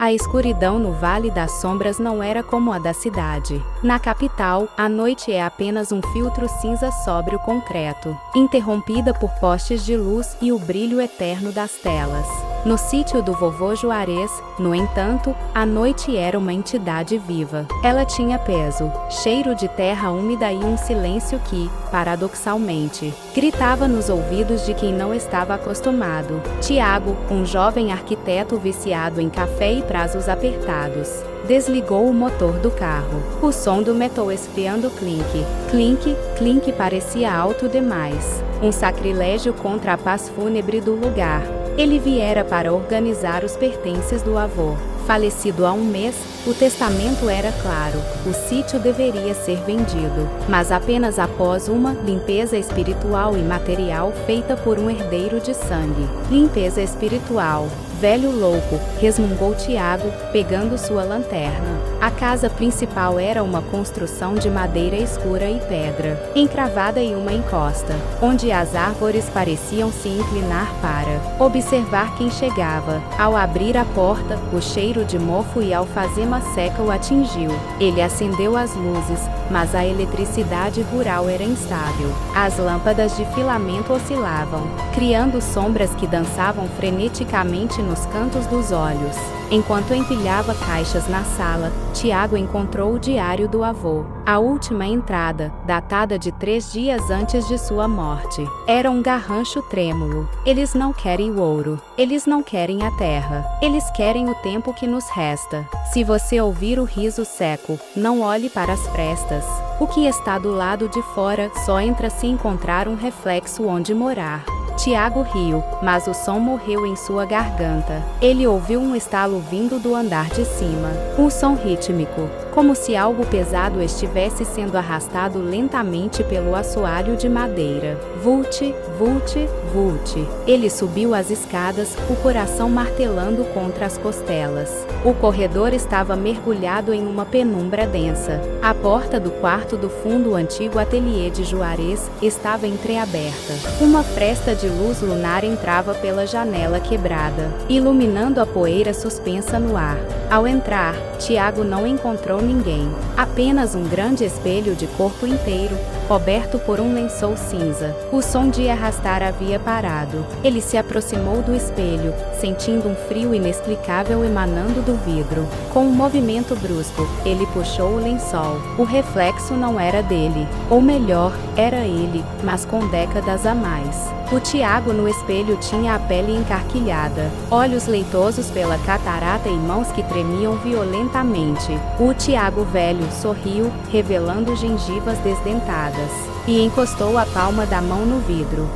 A escuridão no Vale das Sombras não era como a da cidade. Na capital, a noite é apenas um filtro cinza sobre o concreto, interrompida por postes de luz e o brilho eterno das telas. No sítio do vovô Juarez, no entanto, a noite era uma entidade viva. Ela tinha peso, cheiro de terra úmida e um silêncio que, paradoxalmente, gritava nos ouvidos de quem não estava acostumado. Tiago, um jovem arquiteto viciado em café e prazos apertados, desligou o motor do carro. O som do metal esfriando clink, clink, clink parecia alto demais. Um sacrilégio contra a paz fúnebre do lugar. Ele viera para organizar os pertences do avô. Falecido há um mês, o testamento era claro: o sítio deveria ser vendido, mas apenas após uma limpeza espiritual e material feita por um herdeiro de sangue. Limpeza espiritual. Velho louco, resmungou Tiago, pegando sua lanterna. A casa principal era uma construção de madeira escura e pedra, encravada em uma encosta, onde as árvores pareciam se inclinar para observar quem chegava. Ao abrir a porta, o cheiro de mofo e alfazema seca o atingiu. Ele acendeu as luzes, mas a eletricidade rural era instável. As lâmpadas de filamento oscilavam, criando sombras que dançavam freneticamente nos cantos dos olhos. Enquanto empilhava caixas na sala, Tiago encontrou o diário do avô. A última entrada, datada de 3 dias antes de sua morte, era um garrancho trêmulo. Eles não querem o ouro. Eles não querem a terra. Eles querem o tempo que nos resta. Se você ouvir o riso seco, não olhe para as frestas. O que está do lado de fora só entra se encontrar um reflexo onde morar. Tiago riu, mas o som morreu em sua garganta. Ele ouviu um estalo vindo do andar de cima. Um som rítmico, como se algo pesado estivesse sendo arrastado lentamente pelo assoalho de madeira. Vult, vult, vult. Ele subiu as escadas, o coração martelando contra as costelas. O corredor estava mergulhado em uma penumbra densa. A porta do quarto do fundo, o antigo ateliê de Juarez, estava entreaberta. Uma fresta de luz lunar entrava pela janela quebrada, iluminando a poeira suspensa no ar. Ao entrar, Tiago não encontrou ninguém. Apenas um grande espelho de corpo inteiro, coberto por um lençol cinza. O som de arrastar havia parado. Ele se aproximou do espelho, sentindo um frio inexplicável emanando do vidro. Com um movimento brusco, ele puxou o lençol. O reflexo não era dele. Ou melhor, era ele, mas com décadas a mais. O Tiago no espelho tinha a pele encarquilhada, olhos leitosos pela catarata e mãos que tremiam violentamente. O Tiago velho sorriu, revelando gengivas desdentadas, e encostou a palma da mão no vidro.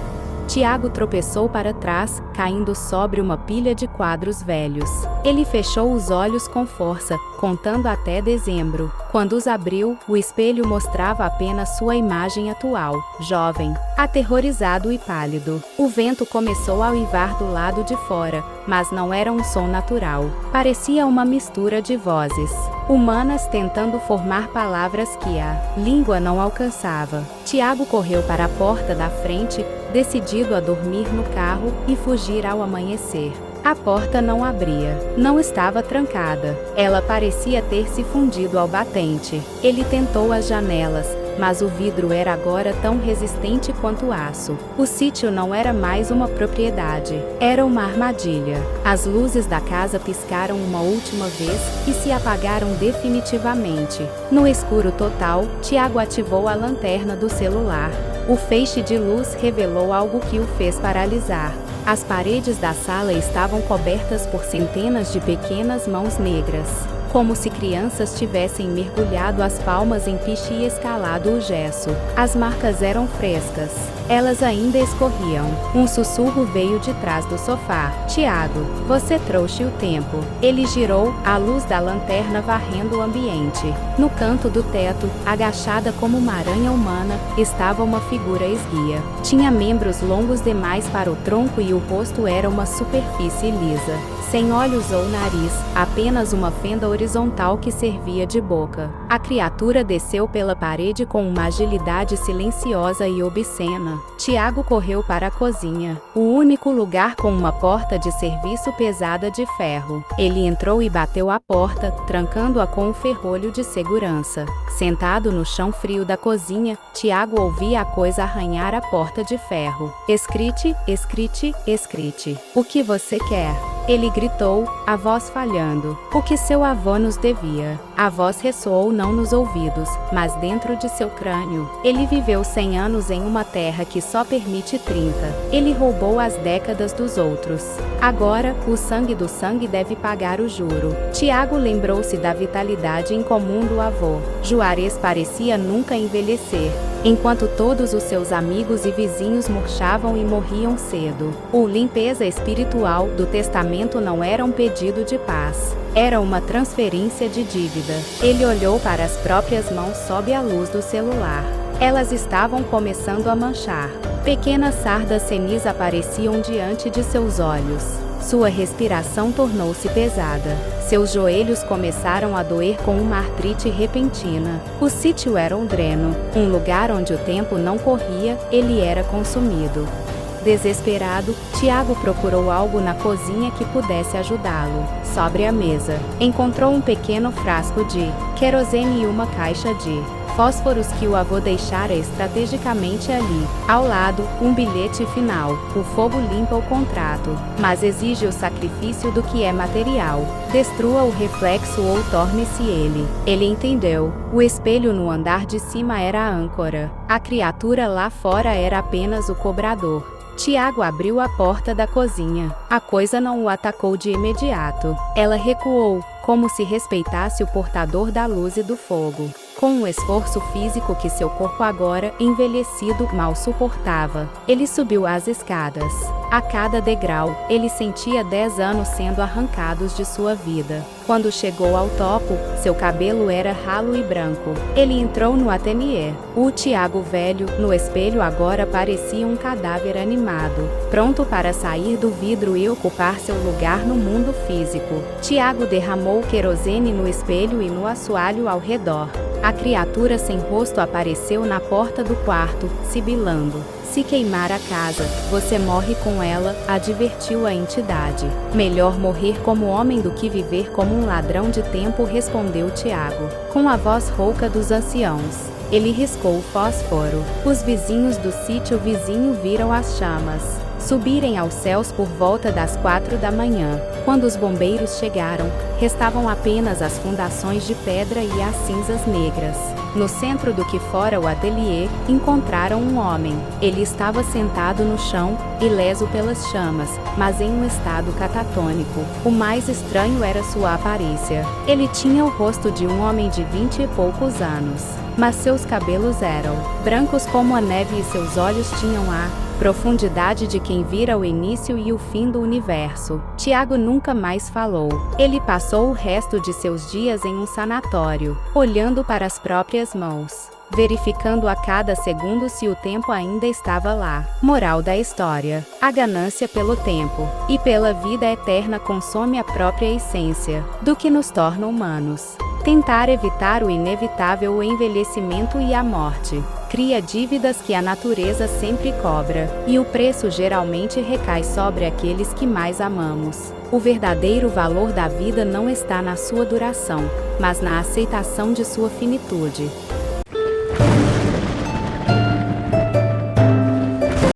Tiago tropeçou para trás, caindo sobre uma pilha de quadros velhos. Ele fechou os olhos com força, contando até dezembro. Quando os abriu, o espelho mostrava apenas sua imagem atual, jovem, aterrorizado e pálido. O vento começou a uivar do lado de fora, mas não era um som natural. Parecia uma mistura de vozes humanas tentando formar palavras que a língua não alcançava. Tiago correu para a porta da frente, decidido a dormir no carro e fugir ao amanhecer. A porta não abria. Não estava trancada. Ela parecia ter se fundido ao batente. Ele tentou as janelas, mas o vidro era agora tão resistente quanto o aço. O sítio não era mais uma propriedade. Era uma armadilha. As luzes da casa piscaram uma última vez e se apagaram definitivamente. No escuro total, Tiago ativou a lanterna do celular. O feixe de luz revelou algo que o fez paralisar. As paredes da sala estavam cobertas por centenas de pequenas mãos negras, como se crianças tivessem mergulhado as palmas em piche e escalado o gesso. As marcas eram frescas. Elas ainda escorriam. Um sussurro veio de trás do sofá. Tiago, você trouxe o tempo. Ele girou, a luz da lanterna varrendo o ambiente. No canto do teto, agachada como uma aranha humana, estava uma figura esguia. Tinha membros longos demais para o tronco e o rosto era uma superfície lisa. sem olhos ou nariz, apenas uma fenda horizontal que servia de boca. A criatura desceu pela parede com uma agilidade silenciosa e obscena. Tiago correu para a cozinha, o único lugar com uma porta de serviço pesada de ferro. Ele entrou e bateu a porta, trancando-a com um ferrolho de segurança. Sentado no chão frio da cozinha, Tiago ouvia a coisa arranhar a porta de ferro. Escrite, escrite, escrite. O que você quer? Ele gritou, a voz falhando. O que seu avô nos devia. A voz ressoou não nos ouvidos, mas dentro de seu crânio. Ele viveu 100 anos em uma terra que só permite 30. Ele roubou as décadas dos outros. Agora, o sangue do sangue deve pagar o juro. Tiago lembrou-se da vitalidade incomum do avô. Juarez parecia nunca envelhecer, enquanto todos os seus amigos e vizinhos murchavam e morriam cedo. A limpeza espiritual do testamento não era um pedido de paz. Era uma transferência de dívida. Ele olhou para as próprias mãos sob a luz do celular. Elas estavam começando a manchar. Pequenas sardas senis apareciam diante de seus olhos. Sua respiração tornou-se pesada. Seus joelhos começaram a doer com uma artrite repentina. O sítio era um dreno, um lugar onde o tempo não corria, ele era consumido. Desesperado, Tiago procurou algo na cozinha que pudesse ajudá-lo. Sobre a mesa, encontrou um pequeno frasco de querosene e uma caixa de fósforos que o avô deixara estrategicamente ali. Ao lado, um bilhete final. O fogo limpa o contrato, mas exige o sacrifício do que é material. Destrua o reflexo ou torne-se ele. Ele entendeu. O espelho no andar de cima era a âncora. A criatura lá fora era apenas o cobrador. Tiago abriu a porta da cozinha. A coisa não o atacou de imediato. Ela recuou, como se respeitasse o portador da luz e do fogo. Com um esforço físico que seu corpo agora, envelhecido, mal suportava, ele subiu as escadas. A cada degrau, ele sentia 10 anos sendo arrancados de sua vida. Quando chegou ao topo, seu cabelo era ralo e branco. Ele entrou no ateliê. O Tiago velho, no espelho agora parecia um cadáver animado, pronto para sair do vidro e ocupar seu lugar no mundo físico. Tiago derramou querosene no espelho e no assoalho ao redor. A criatura sem rosto apareceu na porta do quarto, sibilando. Se queimar a casa, você morre com ela, advertiu a entidade. Melhor morrer como homem do que viver como um ladrão de tempo, respondeu Tiago, com a voz rouca dos anciãos. Ele riscou o fósforo. Os vizinhos do sítio vizinho viram as chamas subirem aos céus por volta das 4 da manhã. Quando os bombeiros chegaram, restavam apenas as fundações de pedra e as cinzas negras. No centro do que fora o ateliê, encontraram um homem. Ele estava sentado no chão, ileso pelas chamas, mas em um estado catatônico. O mais estranho era sua aparência. Ele tinha o rosto de um homem de 20 e poucos anos, mas seus cabelos eram brancos como a neve e seus olhos tinham a profundidade de quem vira o início e o fim do universo. Tiago nunca mais falou. Ele passou o resto de seus dias em um sanatório, olhando para as próprias mãos, verificando a cada segundo se o tempo ainda estava lá. Moral da história: a ganância pelo tempo e pela vida eterna consome a própria essência do que nos torna humanos. Tentar evitar o inevitável, o envelhecimento e a morte, cria dívidas que a natureza sempre cobra, e o preço geralmente recai sobre aqueles que mais amamos. O verdadeiro valor da vida não está na sua duração, mas na aceitação de sua finitude.